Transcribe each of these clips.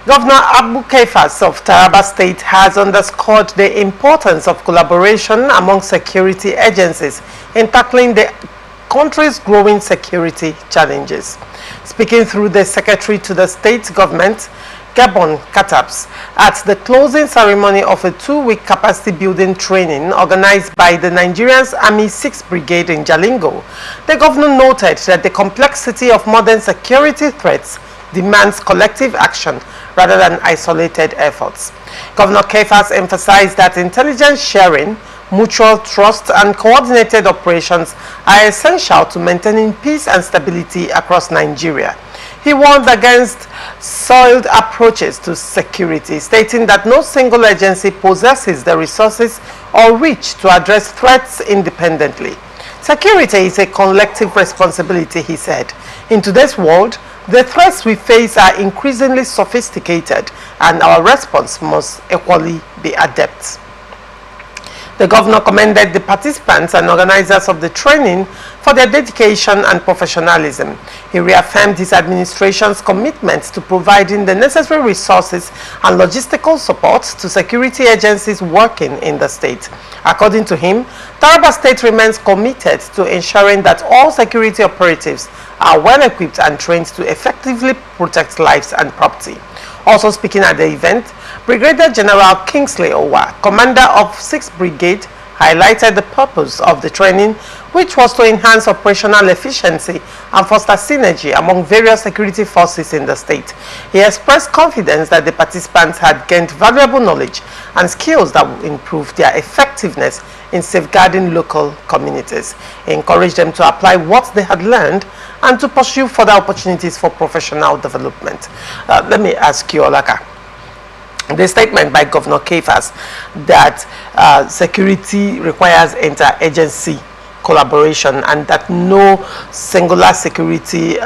Governor Agbu Kefas of Taraba State has underscored the importance of collaboration among security agencies in tackling the country's growing security challenges. Speaking through the secretary to the state government, Gebon Kataps, at the closing ceremony of a 2-week capacity building training organized by the Nigerian Army 6th Brigade in Jalingo, the governor noted that the complexity of modern security threats demands collective action rather than isolated efforts. Governor Kefas emphasized that intelligence sharing, mutual trust, and coordinated operations are essential to maintaining peace and stability across Nigeria. He warned against soiled approaches to security, stating that no single agency possesses the resources or reach to address threats independently. Security is a collective responsibility, he said. In today's world, the threats we face are increasingly sophisticated, and our response must equally be adept. The governor commended the participants and organizers of the training for their dedication and professionalism. He reaffirmed his administration's commitment to providing the necessary resources and logistical support to security agencies working in the state. According to him, Taraba State remains committed to ensuring that all security operatives are well equipped and trained to effectively protect lives and property. Also speaking at the event, Brigadier General Kingsley Owa, commander of 6th Brigade, highlighted the purpose of the training, which was to enhance operational efficiency and foster synergy among various security forces in the state. He expressed confidence that the participants had gained valuable knowledge and skills that would improve their effectiveness in safeguarding local communities. He encouraged them to apply what they had learned and to pursue further opportunities for professional development. Let me ask you, Olaka. The statement by Governor Kefas that security requires interagency collaboration and that no singular security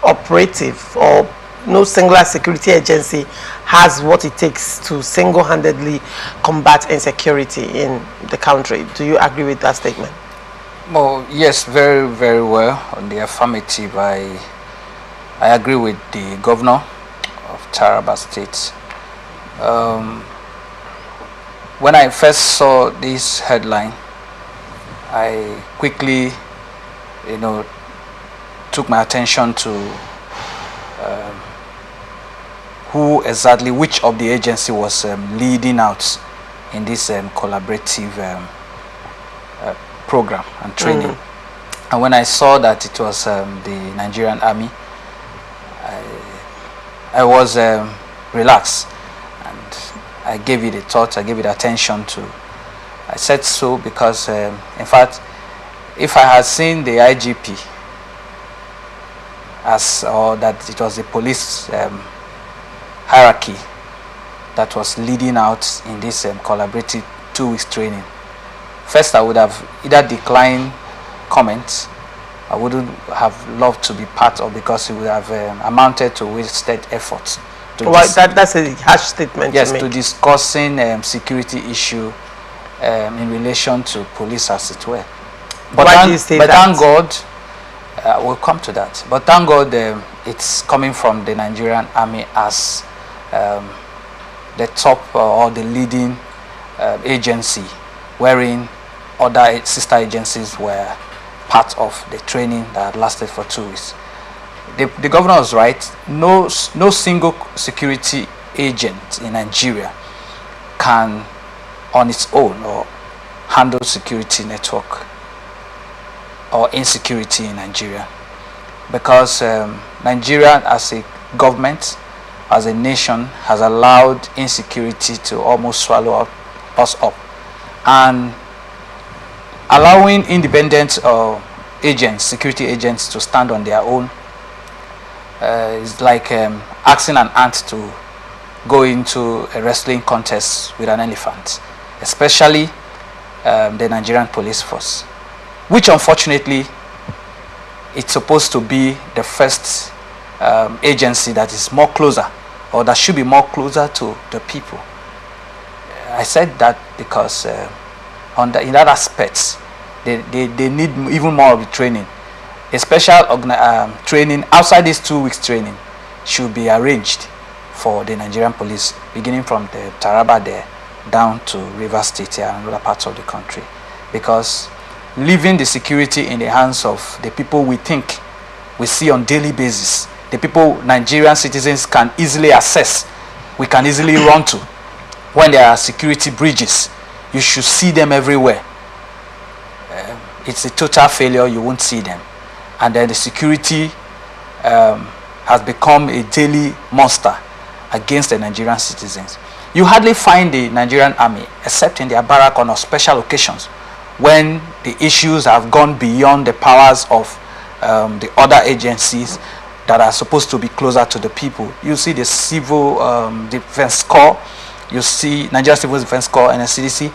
operative or no singular security agency has what it takes to single-handedly combat insecurity in the country. Do you agree with that statement? Well, yes, very, very well. On the affirmative, I agree with the governor of Taraba State. When I first saw this headline, I quickly, took my attention to which of the agency was leading out in this collaborative program and training. And when I saw that it was the Nigerian Army, I was relaxed, and I gave it a thought, I gave it attention to. I said so because, in fact, if I had seen the IGP or that it was the police hierarchy that was leading out in this collaborative 2-week training, first I would have either declined comments. I wouldn't have loved to be part of, because it would have amounted to wasted efforts. That's a harsh statement. Yes, to discussing security issue in relation to police, as it were. But why do you say that? Thank God, we'll come to that. But thank God, it's coming from the Nigerian Army as the top or the leading agency, wherein other sister agencies were part of the training that lasted for 2 weeks. The governor was right. No single security agent in Nigeria can, on its own, or handle security network or insecurity in Nigeria, because Nigeria as a government, as a nation, has allowed insecurity to almost swallow us up, and allowing independent agents, security agents, to stand on their own is like asking an ant to go into a wrestling contest with an elephant, especially the Nigerian police force, which unfortunately it's supposed to be the first agency that is more closer, or that should be more closer to the people. I said that because in that aspect, they need even more of the training. A special training outside this 2 weeks training should be arranged for the Nigerian police, beginning from the Taraba there down to Rivers State here and other parts of the country, because leaving the security in the hands of the people we think we see on daily basis, the people Nigerian citizens can easily access, we can easily run to when there are security breaches. You should see them everywhere. It's a total failure. You won't see them. And then the security has become a daily monster against the Nigerian citizens. You hardly find the Nigerian Army except in their barrack on special occasions, when the issues have gone beyond the powers of the other agencies that are supposed to be closer to the people. You see the Civil Defense Corps, you see Nigerian Civil Defense Corps and NCDC,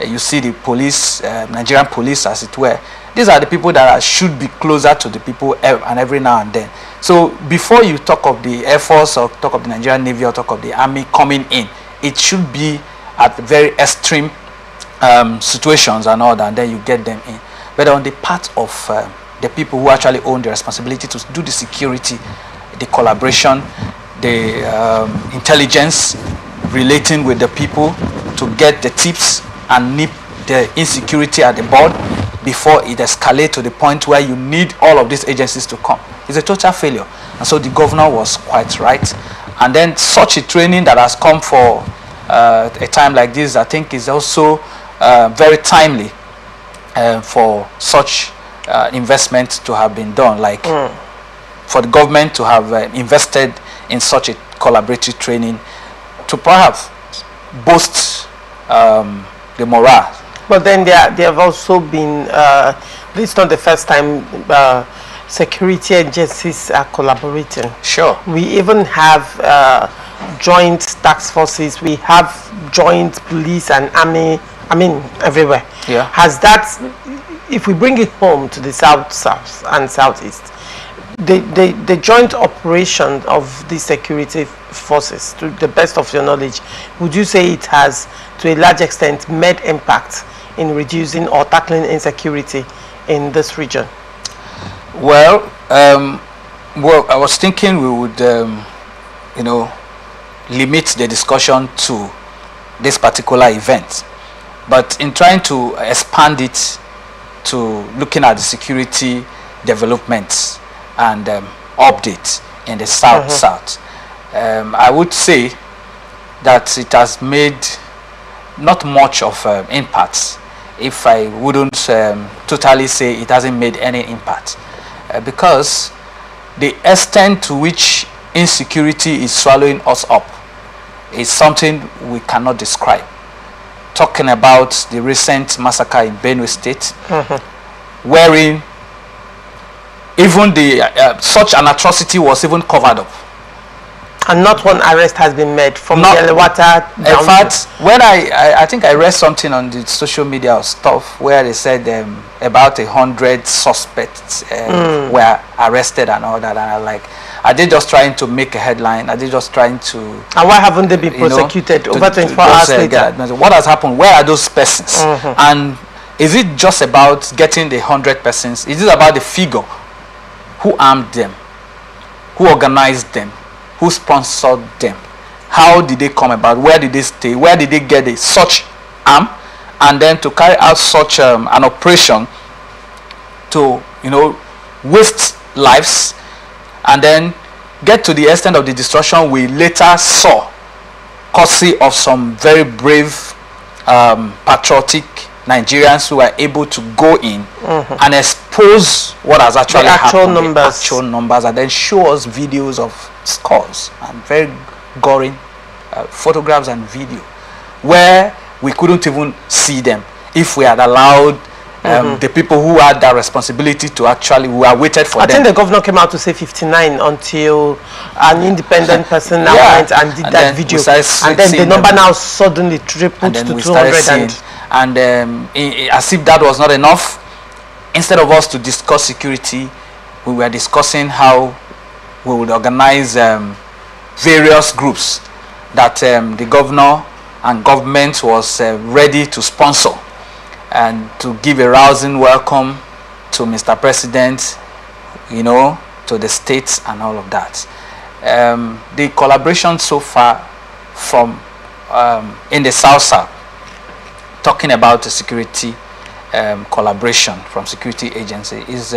you see the police, Nigerian police as it were. These are the people that should be closer to the people and every now and then. So before you talk of the Air Force or talk of the Nigerian Navy or talk of the Army coming in, it should be at very extreme situations and all that, and then you get them in. But on the part of the people who actually own the responsibility to do the security, the collaboration, the intelligence, relating with the people to get the tips and nip the insecurity at the board before it escalates to the point where you need all of these agencies to come. It's a total failure. And so the governor was quite right. And then such a training that has come for a time like this, I think is also very timely for such investment to have been done, like for the government to have invested in such a collaborative training to perhaps boost the morale. But then there have also been, this is not the first time security agencies are collaborating. Sure. We even have joint task forces, we have joint police and army, I mean everywhere. Yeah. Has that, if we bring it home to the south and southeast, the joint operation of the security forces, to the best of your knowledge, would you say it has to a large extent made impact in reducing or tackling insecurity in this region? Well, I was thinking we would limit the discussion to this particular event, but in trying to expand it to looking at the security developments and updates in the south, I would say that it has made not much of impact, if I wouldn't totally say it hasn't made any impact, because the extent to which insecurity is swallowing us up is something we cannot describe. Talking about the recent massacre in Benue State, wherein even the such an atrocity was even covered up, and not one arrest has been made from the Elewata. In fact, when I think I read something on the social media stuff where they said about 100 suspects were arrested and all that, and are they just trying to make a headline? Are they just trying to? And why haven't they been prosecuted over 24 hours later? What has happened? Where are those persons? And is it just about getting the 100 persons? Is it about the figure? Who armed them? Who organized them? Who sponsored them? How did they come about? Where did they stay? Where did they get such arm? And then to carry out such an operation to waste lives and then get to the extent of the destruction we later saw, courtesy of some very brave patriotic Nigerians who were able to go in and expose what has actually happened, the actual numbers, and then show us videos of scores and very gory photographs and video where we couldn't even see them if we had allowed the people who had that responsibility to actually, we are waited for them. I think the governor came out to say 59 until an independent person now went and did that video, and then the number now suddenly tripled to 200. And as if that was not enough, instead of us to discuss security, we were discussing how we would organize various groups that the governor and government was ready to sponsor and to give a rousing welcome to Mr. President, to the states and all of that. the collaboration so far from in the South, talking about the security collaboration from security agency is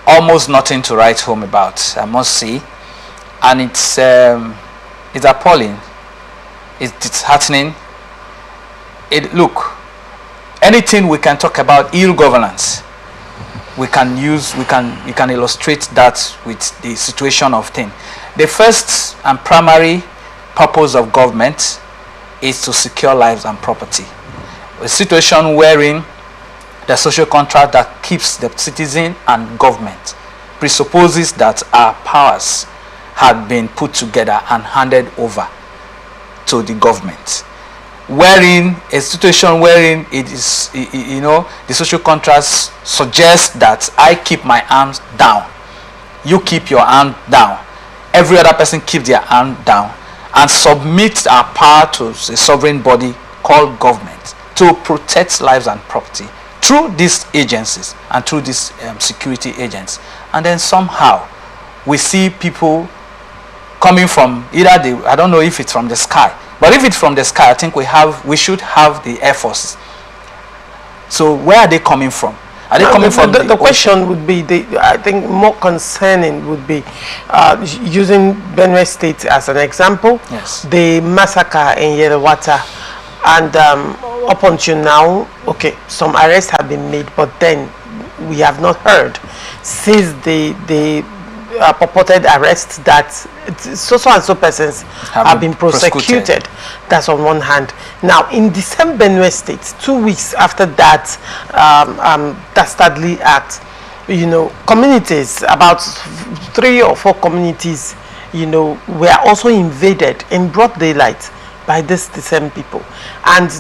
almost nothing to write home about, I must say. And it's appalling. It's disheartening. Look, anything we can talk about ill governance, we can illustrate that with the situation of things. The first and primary purpose of government is to secure lives and property. A situation wherein the social contract that keeps the citizen and government presupposes that our powers had been put together and handed over to the government, wherein a situation wherein it is, the social contracts suggest that I keep my arms down, you keep your arm down, every other person keep their arm down, and submit our power to a sovereign body called government to protect lives and property through these agencies and through these security agents. And then somehow we see people coming from either I don't know if it's from the sky, but if it's from the sky, I think we should have the Air Force. So where are they coming from? Are they coming from the question would be, I think more concerning would be using Benue State as an example. Yes. The massacre in Yerewata, and up until now, okay, some arrests have been made, but then we have not heard since the purported arrests that so and so persons have been prosecuted. That's on one hand. Now, in the same Benue State, 2 weeks after that dastardly act, communities, about 3 or 4 communities, were also invaded in broad daylight by the same people. And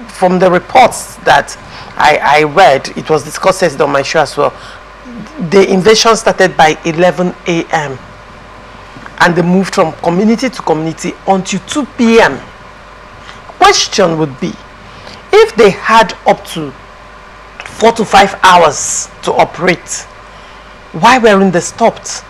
from the reports that I read, it was discussed on my show as well, the invasion started by 11 a.m. and they moved from community to community until 2 p.m. Question would be, if they had up to 4 to 5 hours to operate, why weren't they stopped?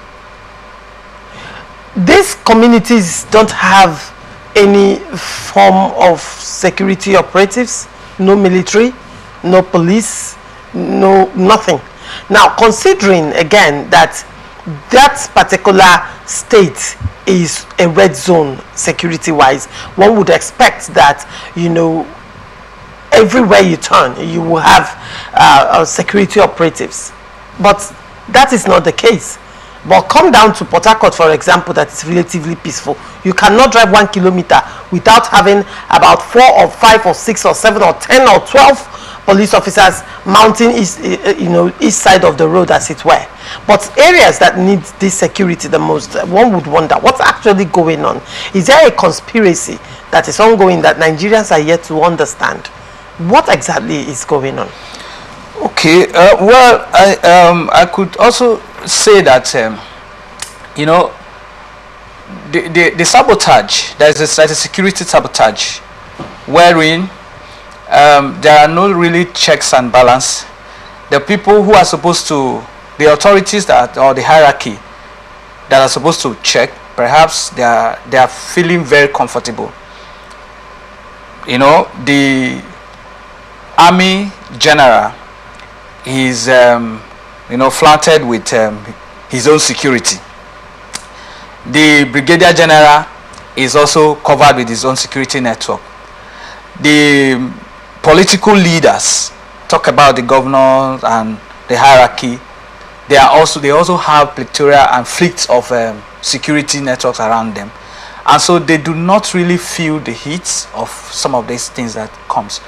These communities don't have any form of security operatives, no military, no police, no nothing. Now, considering again that particular state is a red zone security wise, one would expect that everywhere you turn you will have security operatives, but that is not the case. But come down to Port Harcourt, for example, that is relatively peaceful. You cannot drive 1 kilometer without having about 4 or 5 or 6 or 7 or 10 or 12 police officers mounting each side of the road, as it were. But areas that need this security the most, one would wonder what's actually going on. Is there a conspiracy that is ongoing that Nigerians are yet to understand? What exactly is going on? Okay, well, I could also say that the sabotage, there's a security sabotage wherein there are no really checks and balance. The people who are supposed to, the authorities or the hierarchy that are supposed to check, perhaps they are feeling very comfortable. The army general is flattered with his own security. The brigadier general is also covered with his own security network. The political leaders talk about the governor and the hierarchy. They also have plethora and fleets of security networks around them, and so they do not really feel the heat of some of these things that comes.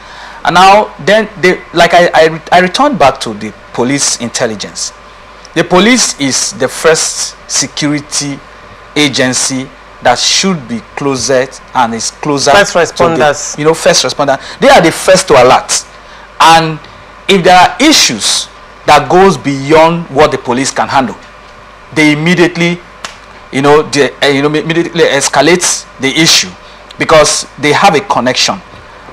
And now then I returned back to the police intelligence. The police is the first security agency that should be closer and is closer first responders. To the, first responder. They are the first to alert. And if there are issues that goes beyond what the police can handle, they immediately immediately escalate the issue, because they have a connection.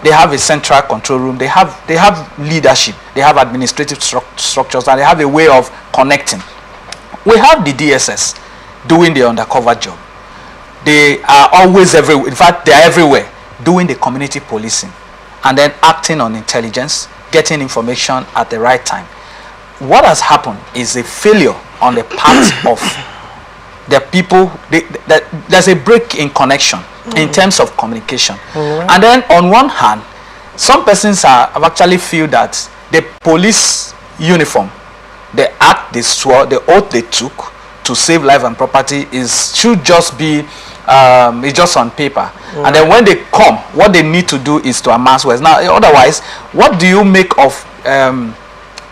They have a central control room. They have leadership. They have administrative structures, and they have a way of connecting. We have the DSS. doing the undercover job. They are always everywhere. In fact, they are everywhere doing the community policing and then acting on intelligence, getting information at the right time. What has happened is a failure on the part of the people. There's a break in connection in terms of communication. And then on one hand, some persons have actually feel that the police uniform, the act they swore, the oath they took to save life and property should just be it's just on paper. And then when they come, what they need to do is to amass words. Now, otherwise, what do you make of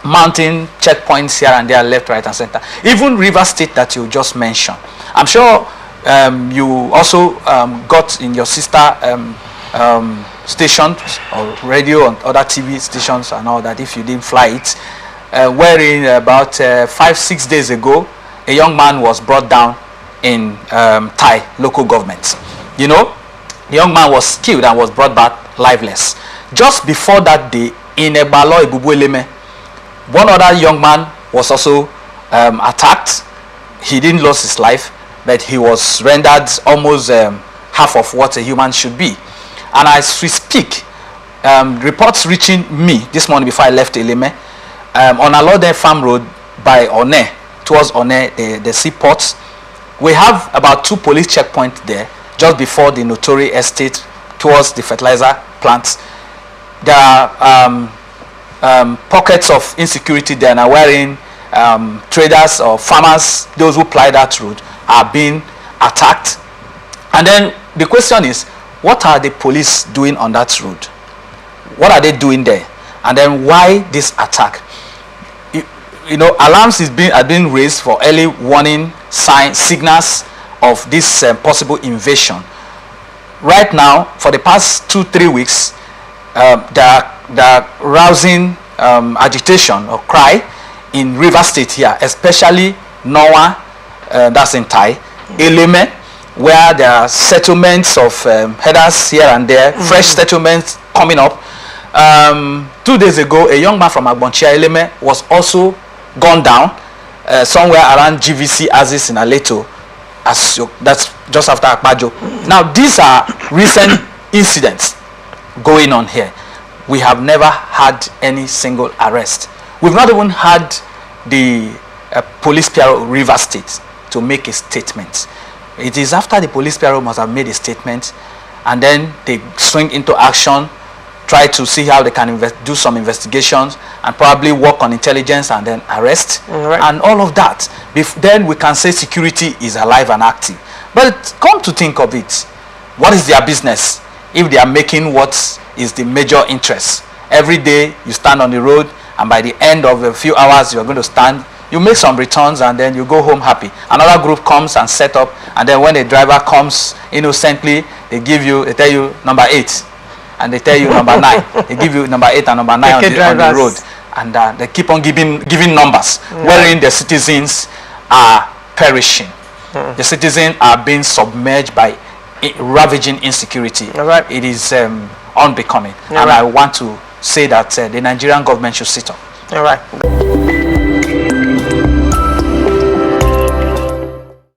mounting checkpoints here and there, left, right, and center? Even River State that you just mentioned. I'm sure you also got in your sister stations or radio and other TV stations and all that, if you didn't fly it, wherein about 5-6 days ago, a young man was brought down in Thai local government. You know, the young man was killed and was brought back lifeless. Just before that day, in Ebalo, Ebubueleme, one other young man was also attacked. He didn't lose his life, but he was rendered almost half of what a human should be. And as we speak, reports reaching me this morning before I left Eleme, on Alode Farm Road by One, towards One, the seaport, we have about 2 police checkpoints there, just before the Notori estate, towards the fertilizer plants. There are pockets of insecurity there now, wherein traders or farmers, those who ply that road, are being attacked. And then the question is, what are the police doing on that road? What are they doing there? And then why this attack? You know, alarms are being raised for early warning signals of this possible invasion. Right now, for the past 2-3 weeks, the rousing agitation or cry in River State here, especially Noah, that's in Thai, Eleme, where there are settlements of headers here and there, fresh settlements coming up. 2 days ago, a young man from Agbonchia Eleme was also gone down somewhere around GVC Aziz in Aleto. That's just after Akbajo. Now, these are recent incidents going on here. We have never had any single arrest. We've not even had the police bureau River State to make a statement. It is after the police bureau must have made a statement, and then they swing into action, try to see how they can do some investigations and probably work on intelligence and then arrest and all of that. Then we can say security is alive and active. But come to think of it, what is their business if they are making what is the major interest? Every day you stand on the road, and by the end of a few hours you are going to stand, you make some returns, and then you go home happy. Another group comes and set up, and then when the driver comes innocently, they tell you number 8, and they tell you number 9. They give you number 8 and number 9 on the road, and they keep on giving numbers, wherein the citizens are perishing. The citizens are being submerged by ravaging insecurity. It is unbecoming, and I want to say that the Nigerian government should sit up.